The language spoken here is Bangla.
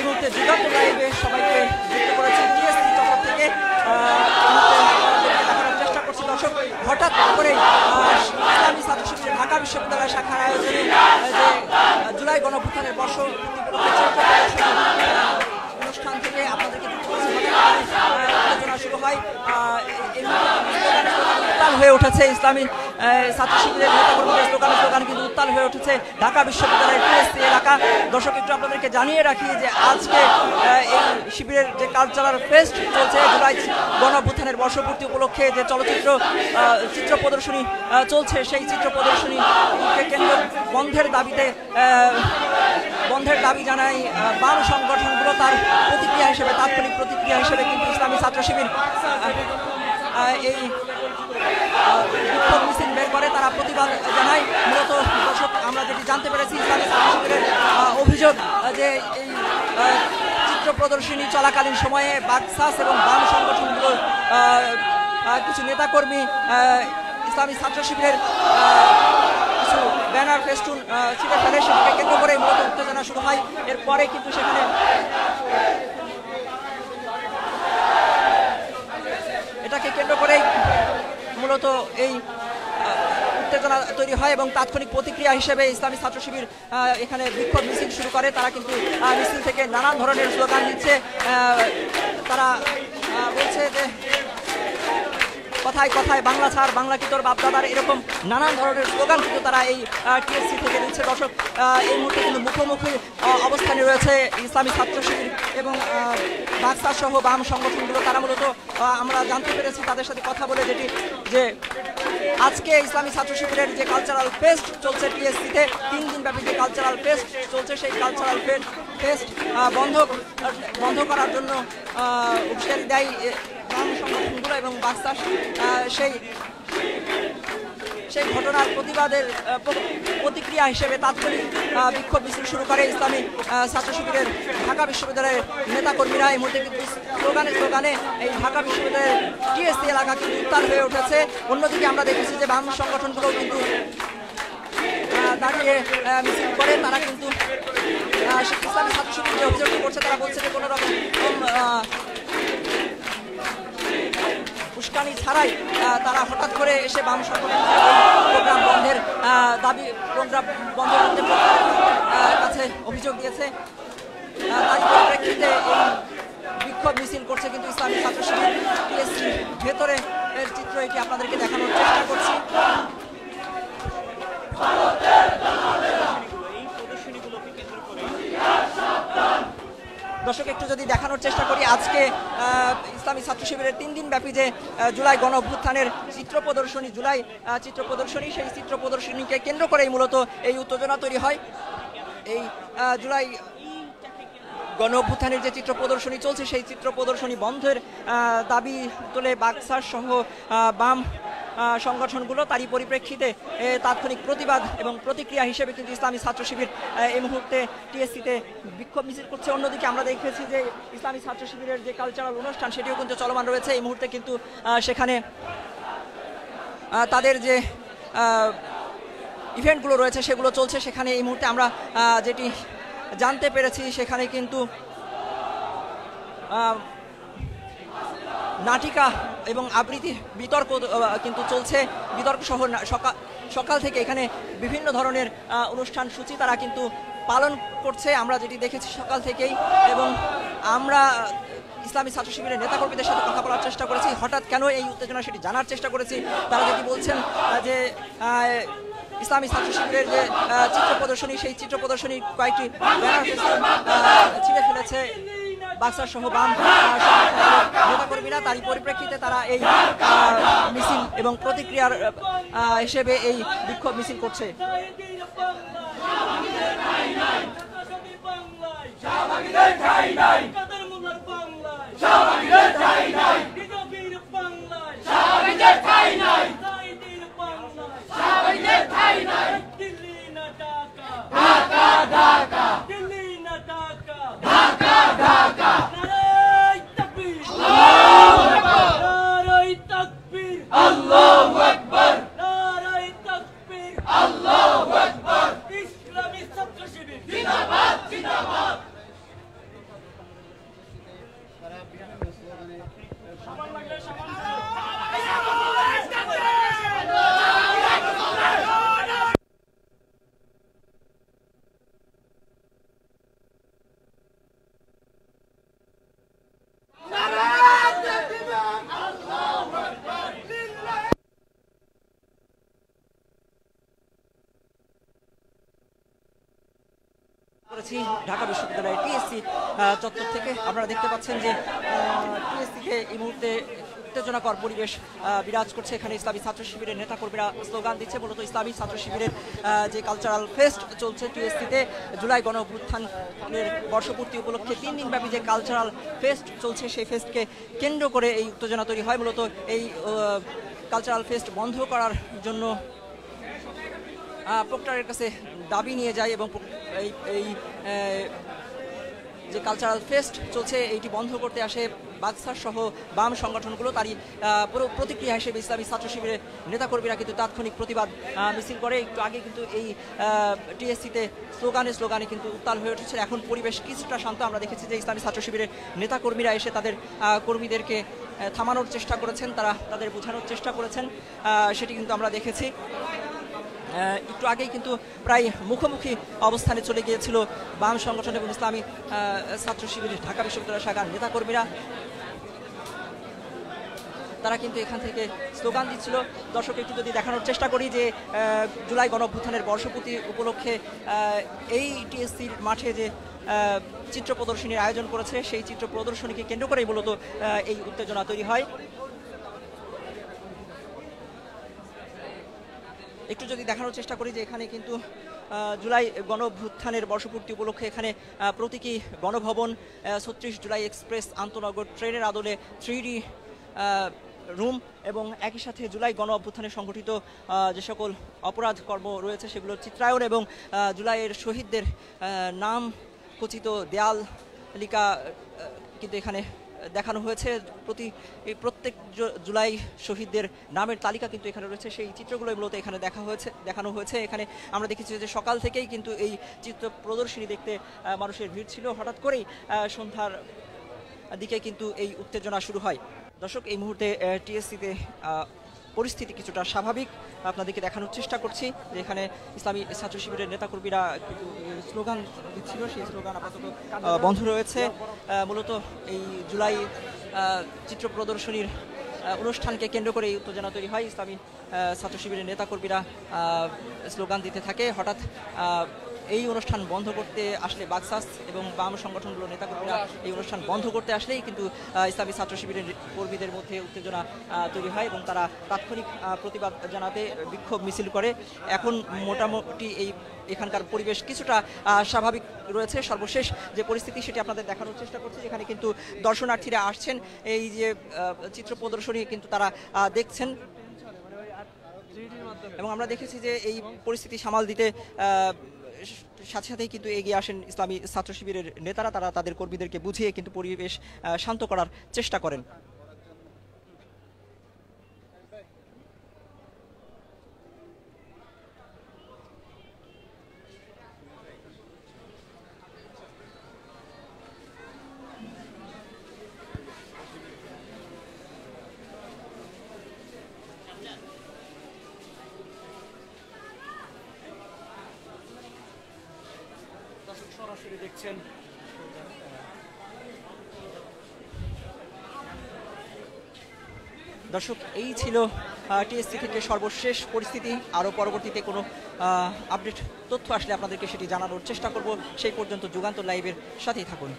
এই মুহূর্তে যুগান্ত লাইভে সবাইকে যুক্ত করেছি টিএসসি চত্বর থেকে। দেখানোর চেষ্টা করছি দর্শক, হঠাৎ করে ইসলামী ছাত্র শিবিরের ঢাকা বিশ্ববিদ্যালয় শাখার আয়োজনে যে জুলাই গণঅভ্যুত্থানের বর্ষ অনুষ্ঠান থেকে আপনাদেরকে আলোচনা শুরু হয়। উত্তাল হয়ে উঠেছে ইসলামী ছাত্র শিবিরের নেতাকর্মীদের স্লোগান কিন্তু উত্তাল হয়ে উঠেছে ঢাকা বিশ্ববিদ্যালয়ের টিএসসি এলাকা। দর্শক, একটু আপনাদেরকে জানিয়ে রাখি যে আজকে এই শিবিরের যে কালচারাল ফেস্ট চলছে, জুলাই গণঅভ্যুত্থানের বর্ষপূর্তি উপলক্ষে যে চিত্র প্রদর্শনী চলছে, সেই চিত্র প্রদর্শনীকে কেন্দ্র বন্ধের দাবি জানায় বাম সংগঠনগুলো। তার প্রতিক্রিয়া হিসেবে, তাৎক্ষণিক প্রতিক্রিয়া হিসেবে কিন্তু ইসলামী ছাত্র শিবির এই বিক্ষোভ মিছিল বের করে, তারা প্রতিবাদ জানায়। মূলত দর্শক, আমরা যেটি জানতে পেরেছি, ইসলামী ছাত্র শিবিরের অভিযোগ যে এই চিত্র প্রদর্শনী চলাকালীন সময়ে বাকসাস এবং বাম সংগঠনগুলোর কিছু নেতাকর্মী ইসলামী ছাত্র শিবিরের কিছু ব্যানার ফেস্টুন ছিঁড়ে ফেলে, সেটিকে কেন্দ্র করে মূলত উত্তেজনা শুরু হয়। এরপরে কিন্তু সেখানে এটাকে কেন্দ্র করেই মূলত এই উত্তেজনা তৈরি হয় এবং তাৎক্ষণিক প্রতিক্রিয়া হিসেবে ইসলামী ছাত্র শিবির এখানে বিক্ষোভ মিছিল শুরু করে। তারা কিন্তু মিছিল থেকে নানান ধরনের স্লোগান দিচ্ছে। তারা বলছে যে কথায় কথায় বাংলা ছাড়, বাংলা কি তোর বাপদাদার, এরকম নানান ধরনের স্লোগান কিন্তু তারা এই টিএসসি থেকে দিচ্ছে। দর্শক, এই মুহূর্তে কিন্তু মুখোমুখি অবস্থানে রয়েছে ইসলামী ছাত্র শিবির এবং বাকসাস সহ বাম সংগঠনগুলো। তারা মূলত আমরা জানতে পেরেছি তাদের সাথে কথা বলে যে আজকে ইসলামী ছাত্র শিবিরের যে কালচারাল ফেস্ট চলছে টিএসসিতে, 3 দিন ব্যাপী যে কালচারাল ফেস্ট চলছে, সেই কালচারাল ফেস্ট বন্ধ করার জন্য হুঁশিয়ারি দেয় বাম সংগঠনগুলো এবং বাকসাস সেই ঘটনার প্রতিবাদের প্রতিক্রিয়া হিসেবে তাৎক্ষণিক বিক্ষোভ মিছিল শুরু করে ইসলামী ছাত্র শিবিরের ঢাকা বিশ্ববিদ্যালয়ের নেতাকর্মীরা। এই মুহূর্তে কিন্তু স্লোগানে এই ঢাকা বিশ্ববিদ্যালয়ের টিএসসি এলাকা কিন্তু উত্তাল হয়ে উঠেছে। অন্যদিকে আমরা দেখেছি যে বাম সংগঠনগুলো কিন্তু দাঁড়িয়ে মিছিল করে। তারা কিন্তু ইসলামী ছাত্র শিবির যে অভিযোগ করছে, তারা বলছে যে কোনো রকম উস্কানি ছাড়াই তারা হঠাৎ করে এসে বাম সংগঠনের প্রোগ্রাম বন্ধের কাছে অভিযোগ দিয়েছে। তারই পরিপ্রেক্ষিতে এই বিক্ষোভ মিছিল করছে কিন্তু ইসলামী ছাত্র শিবির। টিএসসি ভেতরে এর চিত্র এটি আপনাদেরকে দেখানোর চেষ্টা করছি। দর্শক, একটু যদি দেখানোর চেষ্টা করি, আজকে ইসলামী ছাত্র শিবিরের 3 দিন ব্যাপী যে জুলাই গণঅভ্যুত্থানের চিত্র প্রদর্শনী, সেই চিত্র প্রদর্শনীকে কেন্দ্র করেই মূলত এই উত্তেজনা তৈরি হয়। এই জুলাই গণঅভ্যুত্থানের যে চিত্র প্রদর্শনী চলছে, সেই চিত্র প্রদর্শনী বন্ধের দাবি তোলে বাকসাস সহ বাম সংগঠনগুলো। তারই পরিপ্রেক্ষিতে তাৎক্ষণিক প্রতিবাদ এবং প্রতিক্রিয়া হিসেবে কিন্তু ইসলামী ছাত্র শিবির এই মুহূর্তে টিএসসিতে বিক্ষোভ মিছিল করছে। অন্যদিকে আমরা দেখেছি যে ইসলামী ছাত্র শিবিরের যে কালচারাল অনুষ্ঠান, সেটিও কিন্তু চলমান রয়েছে। এই মুহূর্তে কিন্তু সেখানে তাদের যে ইভেন্টগুলো রয়েছে সেগুলো চলছে। সেখানে এই মুহূর্তে আমরা যেটি জানতে পেরেছি, সেখানে কিন্তু নাটিকা এবং আবৃত্তি বিতর্ক কিন্তু চলছে। বিতর্ক সহ সকাল থেকে এখানে বিভিন্ন ধরনের অনুষ্ঠান সূচি তারা কিন্তু পালন করছে, আমরা যেটি দেখেছি সকাল থেকেই। এবং আমরা ইসলামী ছাত্র শিবিরের নেতাকর্মীদের সাথে কথা বলার চেষ্টা করেছি, হঠাৎ কেন এই উত্তেজনা সেটি জানার চেষ্টা করেছি। তারা যেটি বলছেন যে ইসলামী ছাত্র শিবিরের যে চিত্র প্রদর্শনী, সেই চিত্র প্রদর্শনী কয়েকটি ব্যানার ছিঁড়ে ফেলেছে বাকসাস সহ বাম নেতাকর্মীরা। তারই পরিপ্রেক্ষিতে তারা এই মিছিল এবং প্রতিক্রিয়ার হিসেবে এই বিক্ষোভ মিছিল করছে। করেছি ঢাকা বিশ্ববিদ্যালয়ের টিএসসি চত্বর থেকে। আপনারা দেখতে পাচ্ছেন যে টিএসসিতে এই মুহূর্তে উত্তেজনাকর পরিবেশ বিরাজ করছে। এখানে ইসলামী ছাত্র শিবিরের নেতাকর্মীরা স্লোগান দিচ্ছে। মূলত ইসলামী ছাত্র শিবিরের যে কালচারাল ফেস্ট চলছে টিএসসিতে, জুলাই গণ অভ্যুত্থানের বর্ষপূর্তি উপলক্ষে 3 দিনব্যাপী যে কালচারাল ফেস্ট চলছে, সেই ফেস্টকে কেন্দ্র করে এই উত্তেজনা তৈরি হয়। মূলত এই কালচারাল ফেস্ট বন্ধ করার জন্য প্রক্টরের কাছে দাবি নিয়ে যায় এবং এই যে কালচারাল ফেস্ট চলছে এইটি বন্ধ করতে আসে বাকসার সহ বাম সংগঠনগুলো। তারই প্রতিক্রিয়া হিসেবে ইসলামী ছাত্র শিবিরের নেতাকর্মীরা কিন্তু তাৎক্ষণিক প্রতিবাদ মিছিল করে। একটু আগে কিন্তু এই টিএসসিতে স্লোগানে কিন্তু উত্তাল হয়ে উঠেছিল। এখন পরিবেশ কিছুটা শান্ত। আমরা দেখেছি যে ইসলামী ছাত্র শিবিরের নেতাকর্মীরা এসে তাদের কর্মীদেরকে থামানোর চেষ্টা করেছেন, তাদের বোঝানোর চেষ্টা করেছেন, সেটি কিন্তু আমরা দেখেছি। একটু আগেই কিন্তু প্রায় মুখোমুখি অবস্থানে চলে গিয়েছিল বাম সংগঠন এবং ইসলামী ছাত্র শিবিরের ঢাকা বিশ্ববিদ্যালয় শাখার নেতাকর্মীরা। তারা কিন্তু এখান থেকে স্লোগান দিচ্ছিল। দর্শক একটু যদি দেখানোর চেষ্টা করি যে জুলাই গণ অভ্যুত্থানের বর্ষপূর্তি উপলক্ষে এই টিএসসির মাঠে যে চিত্র প্রদর্শনীর আয়োজন করেছে, সেই চিত্র প্রদর্শনীকে কেন্দ্র করেই মূলত এই উত্তেজনা তৈরি হয়। একটু যদি দেখানোর চেষ্টা করি যে এখানে কিন্তু জুলাই গণ অভ্যুত্থানের বর্ষপূর্তি উপলক্ষে এখানে প্রতীকী গণভবন, 36 জুলাই এক্সপ্রেস আন্তনগর ট্রেনের আদলে 3D রুম এবং একই সাথে জুলাই গণ অভ্যুত্থানে সংগঠিত যে সকল অপরাধ কর্ম রয়েছে সেগুলোর চিত্রায়ন এবং জুলাইয়ের শহীদদের নাম খচিত দেয়ালিকা কিন্তু এখানে দেখানো হয়েছে। প্রত্যেক জুলাই শহীদদের নামের তালিকা কিন্তু এখানে রয়েছে। সেই চিত্রগুলো মূলত এখানে দেখানো হয়েছে। এখানে আমরা দেখেছি যে সকাল থেকেই কিন্তু এই চিত্র প্রদর্শনী দেখতে মানুষের ভিড় ছিল। হঠাৎ করেই সন্ধ্যার দিকে কিন্তু এই উত্তেজনা শুরু হয়। দর্শক এই মুহূর্তে টিএসসিতে পরিস্থিতি কিছুটা স্বাভাবিক আপনাদেরকে দেখানোর চেষ্টা করছি যে এখানে ইসলামী ছাত্র শিবিরের নেতাকর্মীরা স্লোগান দিচ্ছিল, সেই স্লোগান আপাতত বন্ধ রয়েছে। মূলত এই জুলাই চিত্র প্রদর্শনীর অনুষ্ঠানকে কেন্দ্র করে এই উত্তেজনা তৈরি হয়। ইসলামী ছাত্র শিবিরের নেতাকর্মীরা স্লোগান দিতে থাকে। হঠাৎ এই অনুষ্ঠান বন্ধ করতে আসলে বাকসাস এবং বাম সংগঠনগুলোর নেতাকর্মীরা এই অনুষ্ঠান বন্ধ করতে আসলেই কিন্তু ইসলামী ছাত্র শিবিরের কর্মীদের মধ্যে উত্তেজনা তৈরি হয় এবং তারা তাৎক্ষণিক প্রতিবাদ জানাতে বিক্ষোভ মিছিল করে। এখন মোটামুটি এখানকার পরিবেশ কিছুটা স্বাভাবিক রয়েছে। সর্বশেষ যে পরিস্থিতি সেটি আপনাদের দেখানোর চেষ্টা করছি। এখানে কিন্তু দর্শনার্থীরা আসছেন, এই যে চিত্র প্রদর্শনী কিন্তু তারা দেখছেন এবং আমরা দেখেছি যে এই পরিস্থিতি সামাল দিতে সাথে সাথেই কিন্তু এগিয়ে আসেন ইসলামী ছাত্র শিবিরের নেতারা। তারা তাদের কর্মীদেরকে বুঝিয়ে কিন্তু পরিবেশ শান্ত করার চেষ্টা করেন। সরাসরি দেখছেন দর্শক, এই ছিল টিএসসি থেকে সর্বশেষ পরিস্থিতি। আরও পরবর্তীতে কোনো আপডেট তথ্য আসলে আপনাদেরকে সেটি জানানোর চেষ্টা করব। সেই পর্যন্ত যুগান্তর লাইভের সাথেই থাকুন।